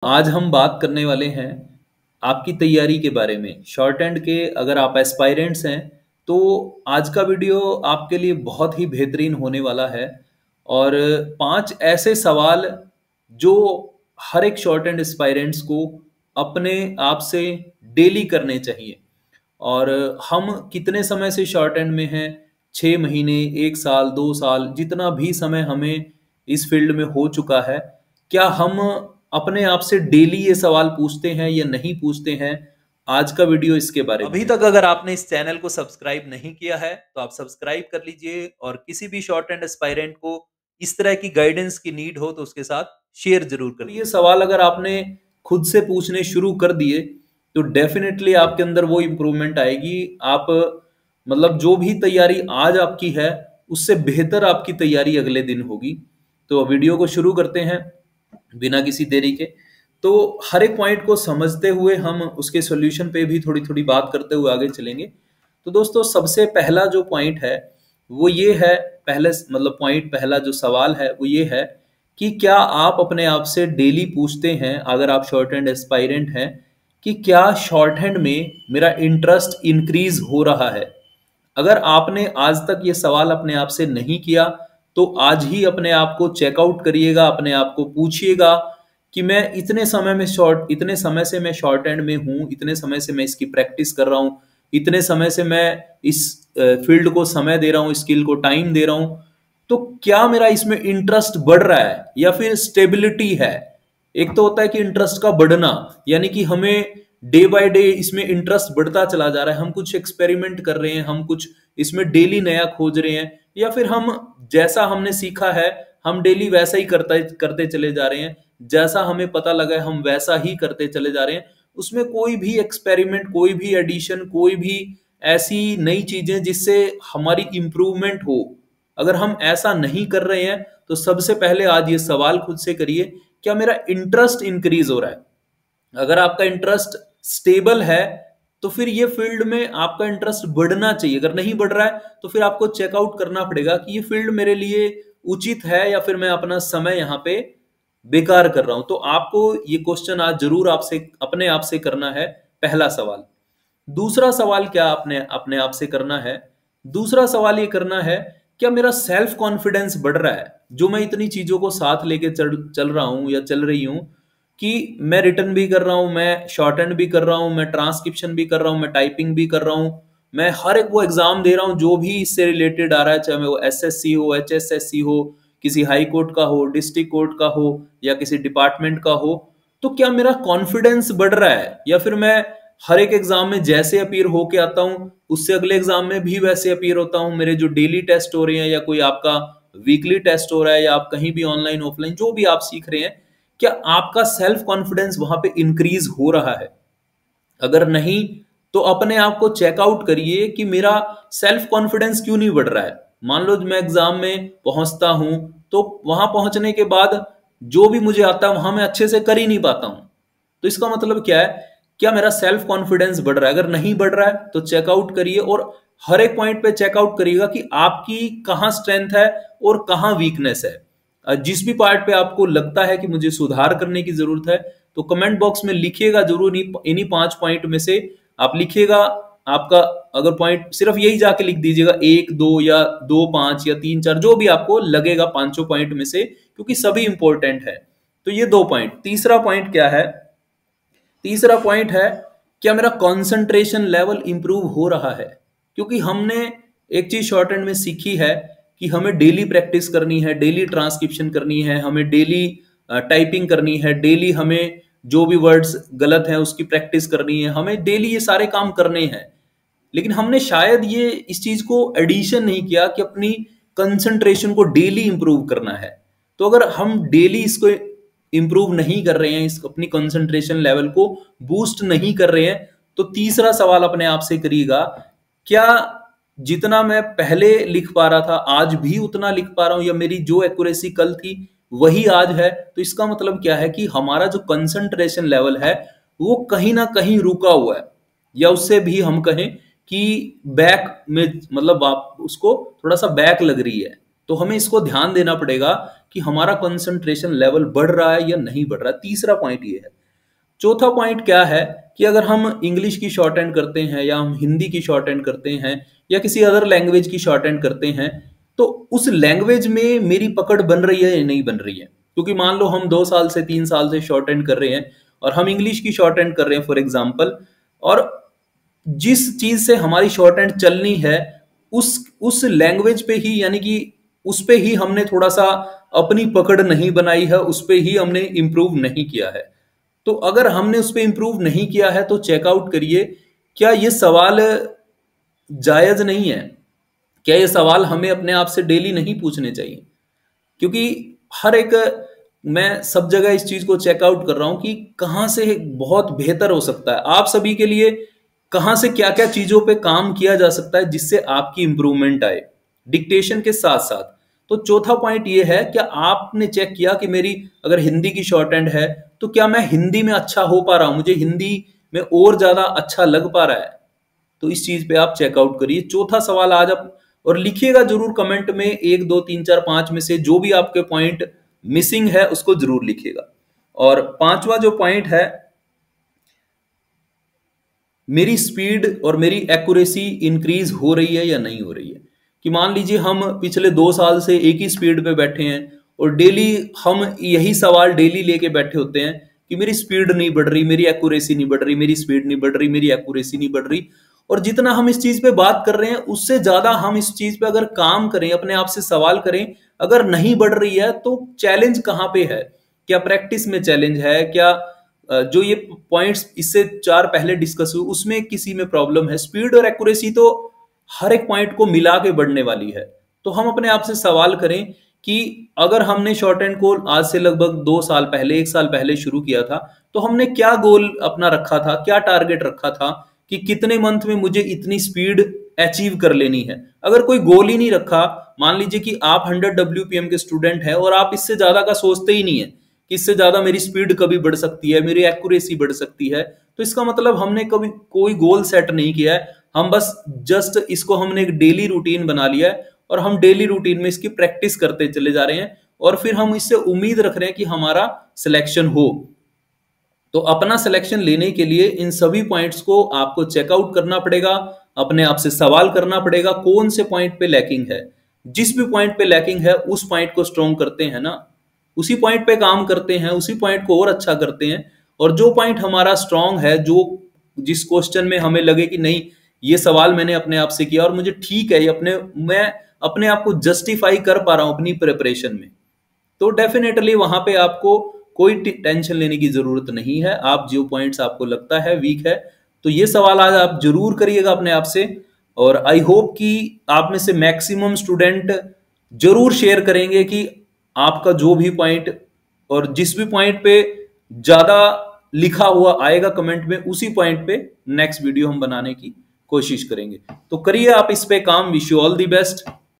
आज हम बात करने वाले हैं आपकी तैयारी के बारे में। शॉर्ट एंड के अगर आप एस्पायरेंट्स हैं तो आज का वीडियो आपके लिए बहुत ही बेहतरीन होने वाला है। और 5 ऐसे सवाल जो हर एक शॉर्ट एंड एस्पायरेंट्स को अपने आप से डेली करने चाहिए। और हम कितने समय से शॉर्ट एंड में हैं, 6 महीने, 1 साल, 2 साल, जितना भी समय हमें इस फील्ड में हो चुका है, क्या हम अपने आप से डेली ये सवाल पूछते हैं या नहीं पूछते हैं? आज का वीडियो इसके बारे में। अभी तक अगर आपने इस चैनल को सब्सक्राइब नहीं किया है तो आप सब्सक्राइब कर लीजिए, और किसी भी शॉर्ट एंड एस्पायरेंट को इस तरह की गाइडेंस की नीड हो तो उसके साथ शेयर जरूर करिए। ये सवाल अगर आपने खुद से पूछने शुरू कर दिए तो डेफिनेटली आपके अंदर वो इम्प्रूवमेंट आएगी। आप मतलब जो भी तैयारी आज आपकी है उससे बेहतर आपकी तैयारी अगले दिन होगी। तो वीडियो को शुरू करते हैं बिना किसी देरी के। तो हर एक पॉइंट को समझते हुए हम उसके सॉल्यूशन पे भी थोड़ी थोड़ी बात करते हुए आगे चलेंगे। तो दोस्तों, सबसे पहला जो पॉइंट है वो ये है, पहला जो सवाल है वो ये है कि क्या आप अपने आप से डेली पूछते हैं, अगर आप शॉर्ट हैंड एस्पायरेंट हैं, कि क्या शॉर्ट हैंड में मेरा इंटरेस्ट इंक्रीज हो रहा है? अगर आपने आज तक ये सवाल अपने आप से नहीं किया तो आज ही अपने आप को चेकआउट करिएगा, अपने आप को पूछिएगा कि मैं इतने समय से मैं शॉर्ट हैंड में हूँ, इतने समय से मैं इसकी प्रैक्टिस कर रहा हूँ, इतने समय से मैं इस फील्ड को समय दे रहा हूँ, स्किल को टाइम दे रहा हूँ, तो क्या मेरा इसमें इंटरेस्ट बढ़ रहा है या फिर स्टेबिलिटी है? एक तो होता है कि इंटरेस्ट का बढ़ना, यानी कि हमें डे बाय डे इसमें इंटरेस्ट बढ़ता चला जा रहा है, हम कुछ एक्सपेरिमेंट कर रहे हैं, हम कुछ इसमें डेली नया खोज रहे हैं, या फिर हम जैसा हमने सीखा है हम डेली वैसा ही करते करते चले जा रहे हैं, जैसा हमें पता लगा है हम वैसा ही करते चले जा रहे हैं। उसमें कोई भी एक्सपेरिमेंट, कोई भी एडिशन, कोई भी ऐसी नई चीजें जिससे हमारी इंप्रूवमेंट हो, अगर हम ऐसा नहीं कर रहे हैं तो सबसे पहले आज ये सवाल खुद से करिए, क्या मेरा इंटरेस्ट इंक्रीज हो रहा है? अगर आपका इंटरेस्ट स्टेबल है तो फिर ये फील्ड में आपका इंटरेस्ट बढ़ना चाहिए। अगर नहीं बढ़ रहा है तो फिर आपको चेकआउट करना पड़ेगा कि ये फील्ड मेरे लिए उचित है या फिर मैं अपना समय यहाँ पे बेकार कर रहा हूं। तो आपको ये क्वेश्चन आज जरूर आपसे अपने आप से करना है, पहला सवाल। दूसरा सवाल क्या आपने अपने आप से करना है? दूसरा सवाल ये करना है, क्या मेरा सेल्फ कॉन्फिडेंस बढ़ रहा है? जो मैं इतनी चीजों को साथ लेके चल रहा हूं या चल रही हूं, कि मैं रिटर्न भी कर रहा हूं, मैं शॉर्ट हैंड भी कर रहा हूं, मैं ट्रांसक्रिप्शन भी कर रहा हूं, मैं टाइपिंग भी कर रहा हूं, मैं हर एक वो एग्जाम दे रहा हूं जो भी इससे रिलेटेड आ रहा है, चाहे वो एसएससी हो, एचएसएससी हो, किसी हाई कोर्ट का हो, डिस्ट्रिक्ट कोर्ट का हो, या किसी डिपार्टमेंट का हो। तो क्या मेरा कॉन्फिडेंस बढ़ रहा है, या फिर मैं हर एक एग्जाम में जैसे अपीयर होके आता हूँ उससे अगले एग्जाम में भी वैसे अपीयर होता हूँ? मेरे जो डेली टेस्ट हो रहे हैं या कोई आपका वीकली टेस्ट हो रहा है, या आप कहीं भी ऑनलाइन ऑफलाइन जो भी आप सीख रहे हैं, क्या आपका सेल्फ कॉन्फिडेंस वहां पे इंक्रीज हो रहा है? अगर नहीं तो अपने आप को चेकआउट करिए कि मेरा सेल्फ कॉन्फिडेंस क्यों नहीं बढ़ रहा है। मान लो मैं एग्जाम में पहुंचता हूं तो वहां पहुंचने के बाद जो भी मुझे आता है वहां मैं अच्छे से कर ही नहीं पाता हूं। तो इसका मतलब क्या है? क्या मेरा सेल्फ कॉन्फिडेंस बढ़ रहा है? अगर नहीं बढ़ रहा है तो चेकआउट करिए, और हर एक पॉइंट पे चेकआउट करिएगा कि आपकी कहां स्ट्रेंथ है और कहां वीकनेस है। जिस भी पार्ट पे आपको लगता है कि मुझे सुधार करने की जरूरत है तो कमेंट बॉक्स में लिखिएगा जरूर। इन्हीं 5 पॉइंट में से आप लिखिएगा। आपका अगर पॉइंट सिर्फ यही जाके लिख दीजिएगा, 1 2 या 2 5 या 3 4, जो भी आपको लगेगा पांचों पॉइंट में से, क्योंकि सभी इंपॉर्टेंट है। तो ये 2 पॉइंट। तीसरा पॉइंट क्या है? तीसरा पॉइंट है, क्या मेरा कंसंट्रेशन लेवल इंप्रूव हो रहा है? क्योंकि हमने एक चीज शॉर्ट हैंड में सीखी है कि हमें डेली प्रैक्टिस करनी है, डेली ट्रांसक्रिप्शन करनी है, हमें डेली टाइपिंग करनी है, डेली हमें जो भी वर्ड्स गलत हैं उसकी प्रैक्टिस करनी है, हमें डेली ये सारे काम करने हैं। लेकिन हमने शायद ये इस चीज को एडिशन नहीं किया कि अपनी कंसंट्रेशन को डेली इंप्रूव करना है। तो अगर हम डेली इसको इंप्रूव नहीं कर रहे हैं, इस अपनी कंसंट्रेशन लेवल को बूस्ट नहीं कर रहे हैं, तो तीसरा सवाल अपने आप से करिएगा, क्या जितना मैं पहले लिख पा रहा था आज भी उतना लिख पा रहा हूं, या मेरी जो एक्यूरेसी कल थी वही आज है? तो इसका मतलब क्या है कि हमारा जो कंसंट्रेशन लेवल है वो कहीं ना कहीं रुका हुआ है, या उससे भी हम कहें कि बैक में, मतलब आप उसको थोड़ा सा बैक लग रही है। तो हमें इसको ध्यान देना पड़ेगा कि हमारा कंसंट्रेशन लेवल बढ़ रहा है या नहीं बढ़ रहा है। तीसरा पॉइंट ये है। चौथा पॉइंट क्या है कि अगर हम इंग्लिश की शॉर्ट हैंड करते हैं या हम हिंदी की शॉर्ट हैंड करते हैं या किसी अदर लैंग्वेज की शॉर्ट हैंड करते हैं, तो उस लैंग्वेज में मेरी पकड़ बन रही है या नहीं बन रही है। क्योंकि मान लो हम 2 साल से 3 साल से शॉर्ट हैंड कर रहे हैं और हम इंग्लिश की शॉर्ट हैंड कर रहे हैं फॉर एग्जाम्पल, और जिस चीज से हमारी शॉर्ट हैंड चलनी है उस लैंग्वेज पे ही, यानी कि उस पे ही हमने थोड़ा सा अपनी पकड़ नहीं बनाई है, उस पे ही हमने इंप्रूव नहीं किया है। तो अगर हमने उस पे इंप्रूव नहीं किया है तो चेकआउट करिए, क्या ये सवाल जायज नहीं है? क्या ये सवाल हमें अपने आप से डेली नहीं पूछने चाहिए? क्योंकि हर एक, मैं सब जगह इस चीज को चेकआउट कर रहा हूं कि कहां से बहुत बेहतर हो सकता है आप सभी के लिए, कहां से क्या क्या चीजों पे काम किया जा सकता है जिससे आपकी इंप्रूवमेंट आए डिक्टेशन के साथ साथ। तो चौथा पॉइंट ये है, क्या आपने चेक किया कि मेरी अगर हिंदी की शॉर्ट हैंड है तो क्या मैं हिंदी में अच्छा हो पा रहा हूं, मुझे हिंदी में और ज्यादा अच्छा लग पा रहा है? तो इस चीज पे आप चेकआउट करिए। चौथा सवाल आज आप और लिखिएगा जरूर कमेंट में, 1 2 3 4 5 में से जो भी आपके पॉइंट मिसिंग है उसको जरूर लिखिएगा। और पांचवा जो पॉइंट है, मेरी स्पीड और मेरी एक्यूरेसी इंक्रीज हो रही है या नहीं हो रही है। कि मान लीजिए हम पिछले 2 साल से एक ही स्पीड पे बैठे हैं और डेली हम यही सवाल डेली लेके बैठे होते हैं कि मेरी स्पीड नहीं बढ़ रही, मेरी एक्यूरेसी नहीं बढ़ रही, मेरी स्पीड नहीं बढ़ रही, मेरी एक्यूरेसी नहीं बढ़ रही। और जितना हम इस चीज पे बात कर रहे हैं उससे ज्यादा हम इस चीज पे अगर काम करें, अपने आप से सवाल करें, अगर नहीं बढ़ रही है तो चैलेंज कहाँ पे है? क्या प्रैक्टिस में चैलेंज है? क्या जो ये पॉइंट्स इससे 4 पहले डिस्कस हुए उसमें किसी में प्रॉब्लम है? स्पीड और एक्यूरेसी तो हर एक पॉइंट को मिला के बढ़ने वाली है। तो हम अपने आप से सवाल करें कि अगर हमने शॉर्ट हैंड को आज से लगभग 2 साल पहले, 1 साल पहले शुरू किया था, तो हमने क्या गोल अपना रखा था, क्या टारगेट रखा था कि कितने मंथ में मुझे इतनी स्पीड अचीव कर लेनी है। अगर कोई गोल ही नहीं रखा, मान लीजिए कि आप 100 WPM के स्टूडेंट हैं और आप इससे ज्यादा का सोचते ही नहीं है कि इससे ज्यादा मेरी स्पीड कभी बढ़ सकती है, मेरी एक्यूरेसी बढ़ सकती है, तो इसका मतलब हमने कभी कोई गोल सेट नहीं किया है। हम बस जस्ट इसको हमने एक डेली रूटीन बना लिया है और हम डेली रूटीन में इसकी प्रैक्टिस करते चले जा रहे हैं और फिर हम इससे उम्मीद रख रहे हैं कि हमारा सिलेक्शन हो। तो अपना सिलेक्शन लेने के लिए इन सभी पॉइंट्स को आपको चेकआउट करना पड़ेगा, अपने आप से सवाल करना पड़ेगा कौन से पॉइंट पे लैकिंग है। जिस भी पॉइंट पे लैकिंग है उस पॉइंट को स्ट्रॉन्ग करते हैं ना, उसी पॉइंट पे काम करते हैं, उसी पॉइंट को और अच्छा करते हैं। और जो पॉइंट हमारा स्ट्रांग है, जो जिस क्वेश्चन में हमें लगे कि नहीं ये सवाल मैंने अपने आप से किया और मुझे ठीक है, ये मैं अपने आप को जस्टिफाई कर पा रहा हूं अपनी प्रिपरेशन में, तो डेफिनेटली वहां पे आपको कोई टेंशन लेने की जरूरत नहीं है। आप जो पॉइंट्स आपको लगता है वीक है, तो ये सवाल आज आप जरूर करिएगा अपने आप से। और आई होप कि आप में से मैक्सिमम स्टूडेंट जरूर शेयर करेंगे कि आपका जो भी पॉइंट और जिस भी पॉइंट पे ज्यादा लिखा हुआ आएगा कमेंट में, उसी पॉइंट पे नेक्स्ट वीडियो हम बनाने की कोशिश करेंगे। तो करिए आप इस पे काम। Wish you all the best.